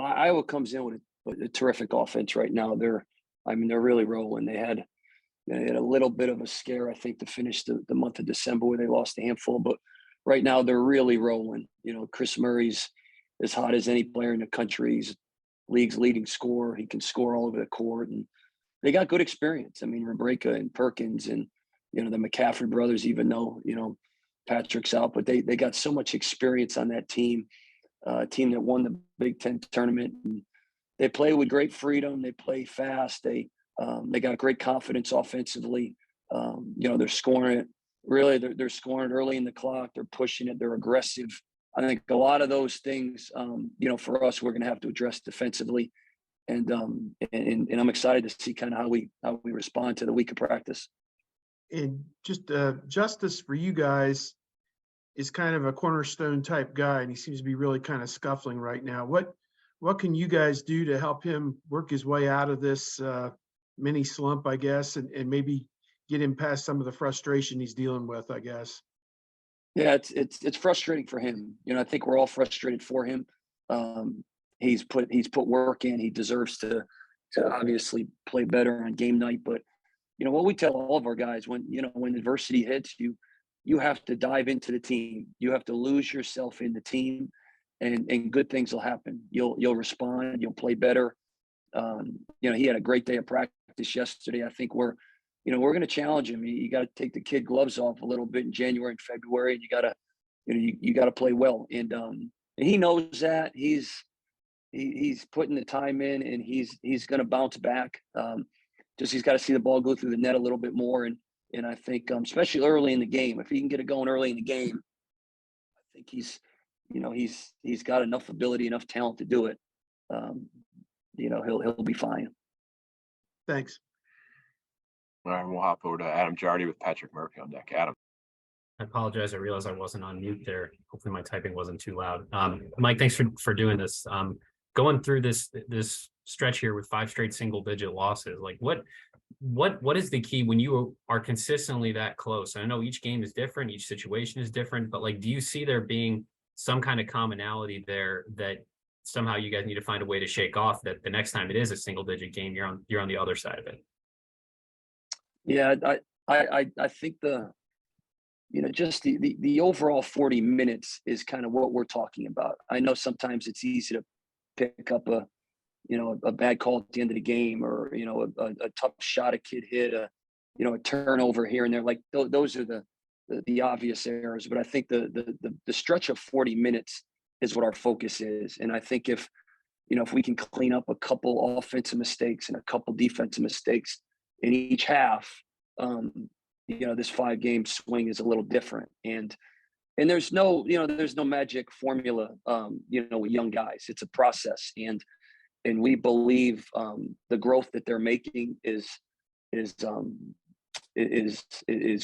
Iowa comes in with a terrific offense right now. They're really rolling. They had a little bit of a scare, I think, to finish the month of December where they lost a handful, but right now they're really rolling. Chris Murray's as hot as any player in the country. He's league's leading scorer. He can score all over the court, and they got good experience. I mean, Rebreka and Perkins and the McCaffrey brothers, even though Patrick's out, but they got so much experience on that team. Team that won the Big Ten tournament, and they play with great freedom. They play fast. They got great confidence offensively. They're scoring it. Really, they're scoring early in the clock. They're pushing it. They're aggressive. I think a lot of those things, for us, we're going to have to address defensively, and I'm excited to see kind of how we respond to the week of practice. And just Justice for you guys is kind of a cornerstone type guy, and he seems to be really kind of scuffling right now. What can you guys do to help him work his way out of this mini slump, I guess, and maybe get him past some of the frustration he's dealing with, I guess? Yeah, it's frustrating for him. I think we're all frustrated for him. He's put work in. He deserves to obviously play better on game night. But what we tell all of our guys, when adversity hits you, you have to dive into the team. You have to lose yourself in the team, and good things will happen. You'll respond. You'll play better. He had a great day of practice yesterday. I think we're going to challenge him. You got to take the kid gloves off a little bit in January and February, and you got to play well. And he knows that. He's putting the time in, and he's going to bounce back. Just he's got to see the ball go through the net a little bit more, and I think especially early in the game, if he can get it going early in the game, I think he's got enough ability, enough talent to do it. He'll be fine. Thanks. All right, we'll hop over to Adam Jardy with Patrick Murphy on deck. Adam. I apologize. I realized I wasn't on mute there. Hopefully my typing wasn't too loud. Mike, thanks for doing this. Going through this stretch here with 5 straight single-digit losses, like what is the key when you are consistently that close? And I know each game is different, each situation is different, but do you see there being some kind of commonality there that somehow you guys need to find a way to shake off, that the next time it is a single-digit game, you're on the other side of it? Yeah, I think just the overall 40 minutes is kind of what we're talking about. I know sometimes it's easy to pick up a bad call at the end of the game, or a tough shot a kid hit, a turnover here and there. Like those are the obvious errors. But I think the stretch of 40 minutes is what our focus is. And I think if we can clean up a couple offensive mistakes and a couple defensive mistakes in each half, this 5-game swing is a little different. And there's no magic formula, with young guys. It's a process, and we believe the growth that they're making is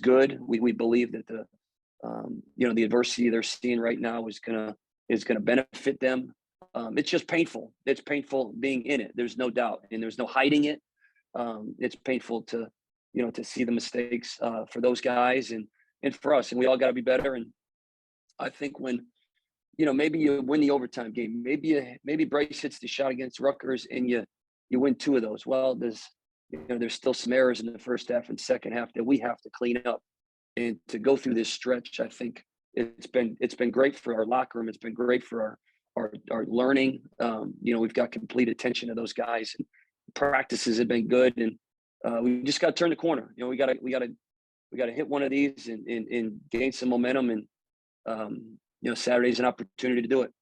good. We believe that the adversity they're seeing right now is gonna benefit them. It's just painful. It's painful being in it. There's no doubt, and there's no hiding it. It's painful to see the mistakes for those guys and for us, and we all got to be better. And I think when maybe you win the overtime game, maybe Bryce hits the shot against Rutgers and you win 2 of those. Well, there's still some errors in the first half and second half that we have to clean up. And to go through this stretch, I think it's been great for our locker room. It's been great for our learning. We've got complete attention to those guys, and practices have been good, and we just got to turn the corner. We got to hit one of these and gain some momentum, and Saturday's an opportunity to do it.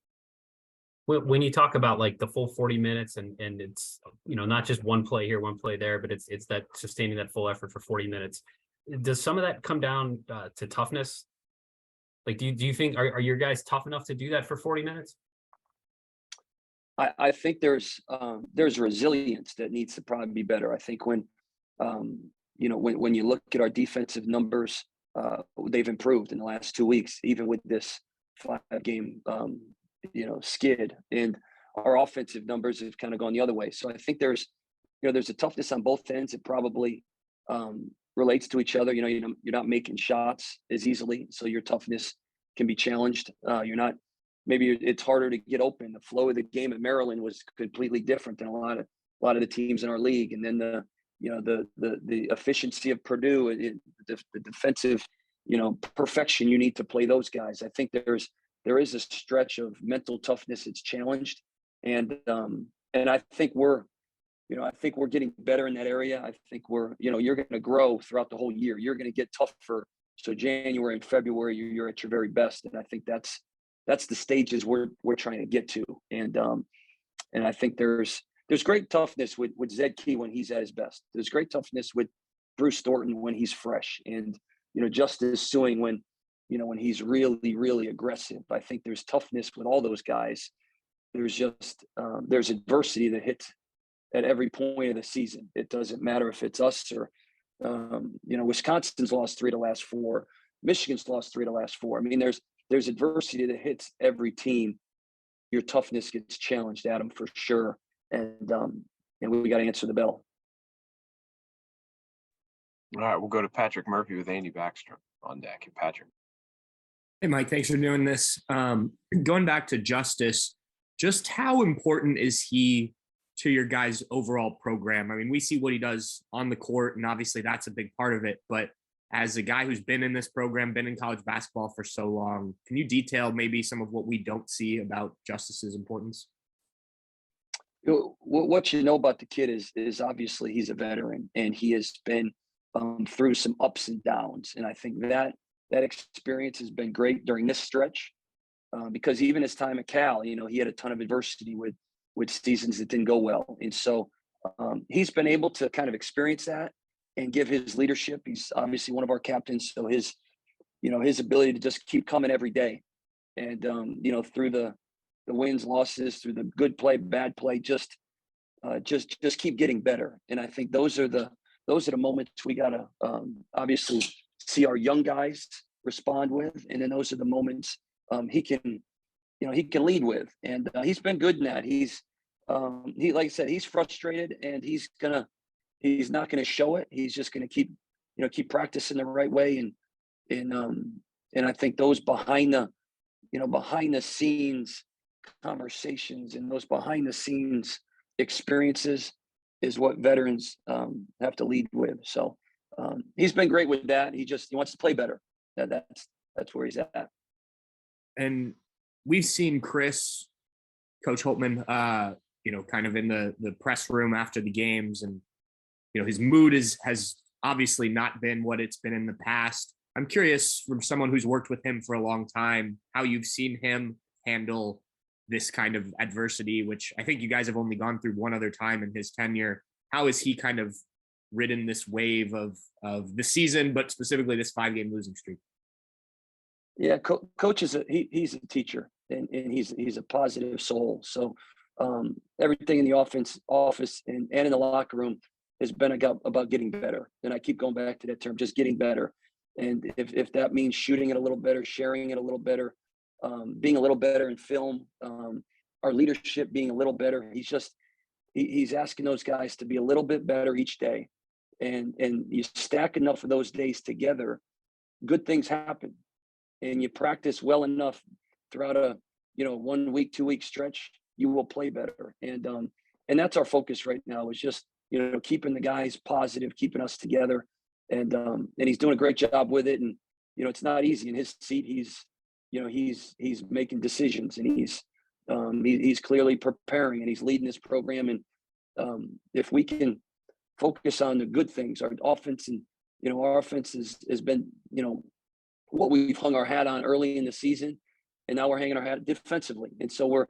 When you talk about the full 40 minutes and it's not just one play here, one play there, but it's that sustaining that full effort for 40 minutes, does some of that come down to toughness? Do you think are your guys tough enough to do that for 40 minutes? I think there's resilience that needs to probably be better. I think when you look at our defensive numbers, they've improved in the last 2 weeks, even with this 5-game skid, and our offensive numbers have kind of gone the other way. So I think there's a toughness on both ends. It probably relates to each other. You're not making shots as easily, so your toughness can be challenged. You're not maybe it's harder to get open. The flow of the game at Maryland was completely different than a lot of the teams in our league. And then the efficiency of Purdue, the defensive, perfection you need to play those guys. I think there is a stretch of mental toughness it's challenged, and I think we're getting better in that area. I think you're going to grow throughout the whole year. You're going to get tougher. So January and February, you're at your very best, and I think that's the stages we're trying to get to. And I think there's great toughness with Zed Key when he's at his best. There's great toughness with Bruce Thornton when he's fresh, and Justice Suing when he's really, really aggressive. I think there's toughness with all those guys. There's just there's adversity that hits at every point of the season. It doesn't matter if it's us or Wisconsin's lost 3 of the last 4. Michigan's lost 3 of the last 4. I mean, there's adversity that hits every team. Your toughness gets challenged, Adam, for sure. And we got to answer the bell. All right, we'll go to Patrick Murphy with Andy Backstrom on deck. Hey, Patrick. Hey, Mike, thanks for doing this. Going back to Justice, just how important is he to your guys' overall program? I mean, we see what he does on the court, and obviously that's a big part of it. But as a guy who's been in this program, been in college basketball for so long, can you detail maybe some of what we don't see about Justice's importance? What you know about the kid is obviously he's a veteran, and he has been through some ups and downs. And I think that experience has been great during this stretch, because even his time at Cal, he had a ton of adversity with seasons that didn't go well. And so he's been able to kind of experience that and give his leadership. He's obviously one of our captains. So his ability to just keep coming every day, and through the wins, losses, through the good play, bad play, just keep getting better. And I think those are the moments we gotta obviously see our young guys respond with, and then those are the moments he can lead with, and he's been good in that. Like I said, he's frustrated, and he's not gonna show it. He's just gonna keep practicing the right way, and I think those behind the scenes conversations and those behind the scenes experiences is what veterans have to lead with. So he's been great with that. He wants to play better. That's where he's at. And we've seen Chris, Coach Holtman, kind of in the press room after the games, and his mood has obviously not been what it's been in the past. I'm curious, from someone who's worked with him for a long time, how you've seen him handle this kind of adversity, which I think you guys have only gone through one other time in his tenure. How has he kind of ridden this wave of the season, but specifically this 5-game losing streak? Yeah, Coach is he's a teacher, and he's a positive soul. So everything in the office and in the locker room has been about getting better. And I keep going back to that term, just getting better. And if that means shooting it a little better, sharing it a little better, being a little better in film, our leadership being a little better, he's asking those guys to be a little bit better each day. And you stack enough of those days together, good things happen. And you practice well enough throughout a 1 week, 2 week stretch, you will play better. And that's our focus right now, is just keeping the guys positive, keeping us together. And he's doing a great job with it. And it's not easy in his seat. He's making decisions, and he's clearly preparing, and he's leading this program. And if we can focus on the good things, our offense, and our offense has been what we've hung our hat on early in the season, and now we're hanging our hat defensively. And so we're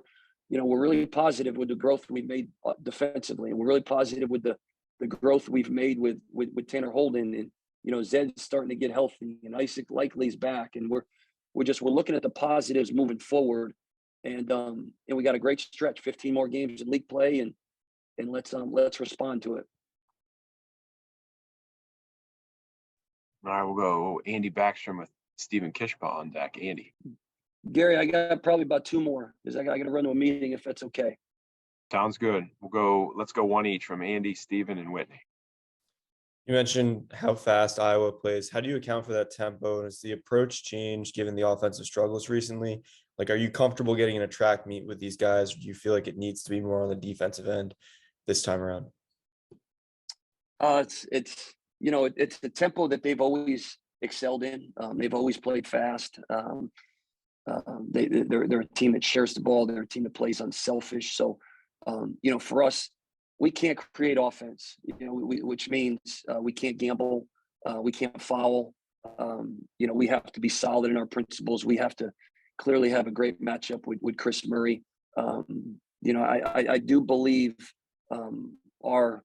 really positive with the growth we've made defensively, and we're really positive with the growth we've made with Tanner Holden, and Zed's starting to get healthy, and Isaac Likely's back, and we're looking at the positives moving forward. And we got a great stretch, 15 more games in league play, and let's respond to it. All right, we'll go Andy Backstrom with Stephen Kishpa on deck. Andy. Gary, I got probably about 2 more, because I got to run to a meeting, if that's okay. Sounds good. Let's go one each from Andy, Stephen, and Whitney. You mentioned how fast Iowa plays. How do you account for that tempo? And has the approach changed given the offensive struggles recently? Like, are you comfortable getting in a track meet with these guys? Or do you feel like it needs to be more on the defensive end this time around? It's it's the tempo that they've always excelled in. They've always played fast. They're a team that shares the ball. They're a team that plays unselfish. So, for us, we can't create offense. Which means we can't gamble. We can't foul. We have to be solid in our principles. We have to clearly have a great matchup with Chris Murray. I do believe our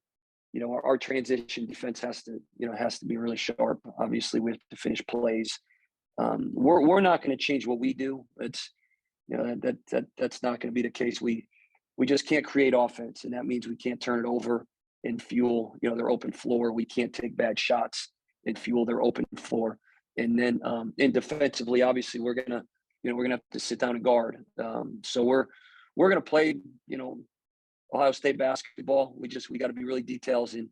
transition defense has to be really sharp. Obviously, we have to finish plays. We're not going to change what we do. It's that's not going to be the case. We just can't create offense, and that means we can't turn it over and fuel their open floor. We can't take bad shots and fuel their open floor. And then and defensively, obviously, we're gonna have to sit down and guard. So we're gonna play Ohio State basketball. We got to be really detailed in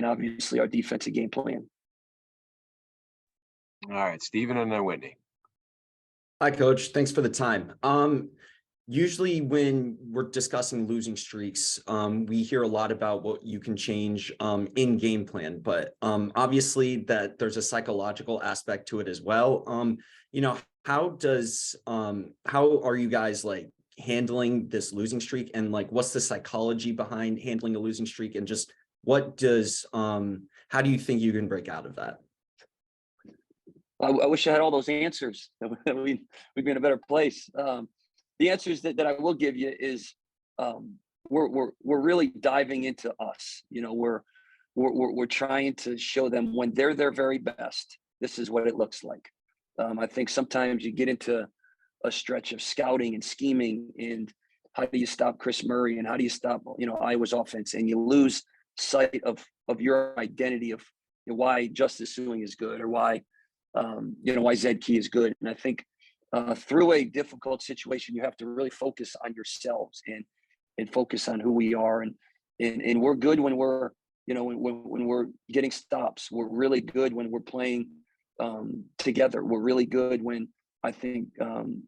obviously our defensive game plan. All right, Stephen and then Whitney. Hi, Coach. Thanks for the time. Usually when we're discussing losing streaks, we hear a lot about what you can change in game plan, but obviously that there's a psychological aspect to it as well. How are you guys like handling this losing streak, and like what's the psychology behind handling a losing streak, and just how do you think you can break out of that? I wish I had all those answers. We'd be in a better place. The answers that I will give you is we're really diving into us. We're trying to show them when they're their very best, this is what it looks like. I think sometimes you get into a stretch of scouting and scheming, and how do you stop Chris Murray, and how do you stop Iowa's offense, and you lose sight of your identity of why Justice Suing is good, or why why Zed Key is good. And I think through a difficult situation, you have to really focus on yourselves and focus on who we are. And we're good when we're, when we're getting stops. We're really good when we're playing together. We're really good when I think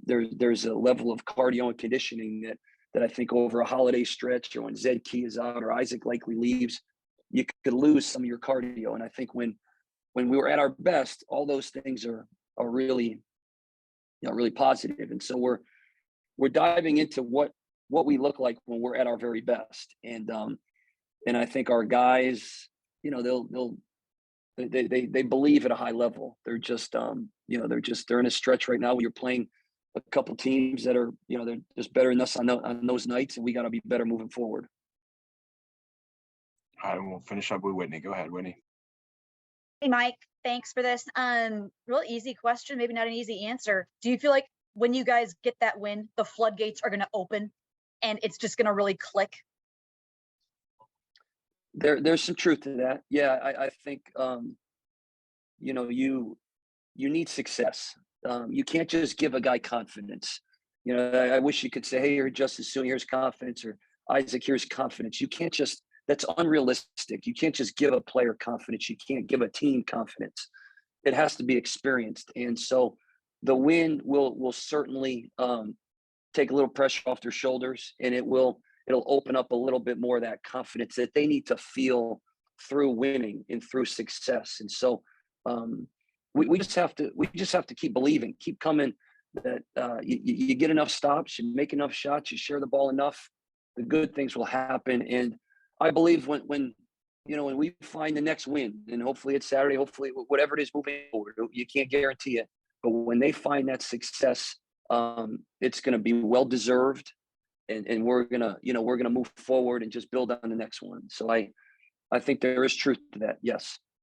there's a level of cardio and conditioning that I think over a holiday stretch, or when Zed Key is out or Isaac likely leaves, you could lose some of your cardio. And I think when we were at our best, all those things are really, really positive. And so we're diving into what we look like when we're at our very best. And I think our guys, they believe at a high level. They're just, they're in a stretch right now where you're playing a couple teams that are, they're just better than us on those nights, and we got to be better moving forward. All right, we'll finish up with Whitney. Go ahead, Whitney. Hey, Mike, thanks for this. Real easy question, maybe not an easy answer. Do you feel like when you guys get that win, the floodgates are going to open and it's just going to really click? There's some truth to that. Yeah, I think, you need success. You can't just give a guy confidence. I wish you could say, hey, you're Justice Suing, here's confidence, or Isaac, here's confidence. You can't just, that's unrealistic. You can't just give a player confidence. You can't give a team confidence. It has to be experienced. And so the win will certainly take a little pressure off their shoulders, and it'll open up a little bit more of that confidence that they need to feel through winning and through success. And so we just have to keep believing, keep coming, that you get enough stops, you make enough shots, you share the ball enough, the good things will happen. And I believe when we find the next win, and hopefully it's Saturday, hopefully whatever it is moving forward, you can't guarantee it, but when they find that success, it's going to be well deserved, and we're gonna move forward and just build on the next one. So I think there is truth to that. Yes.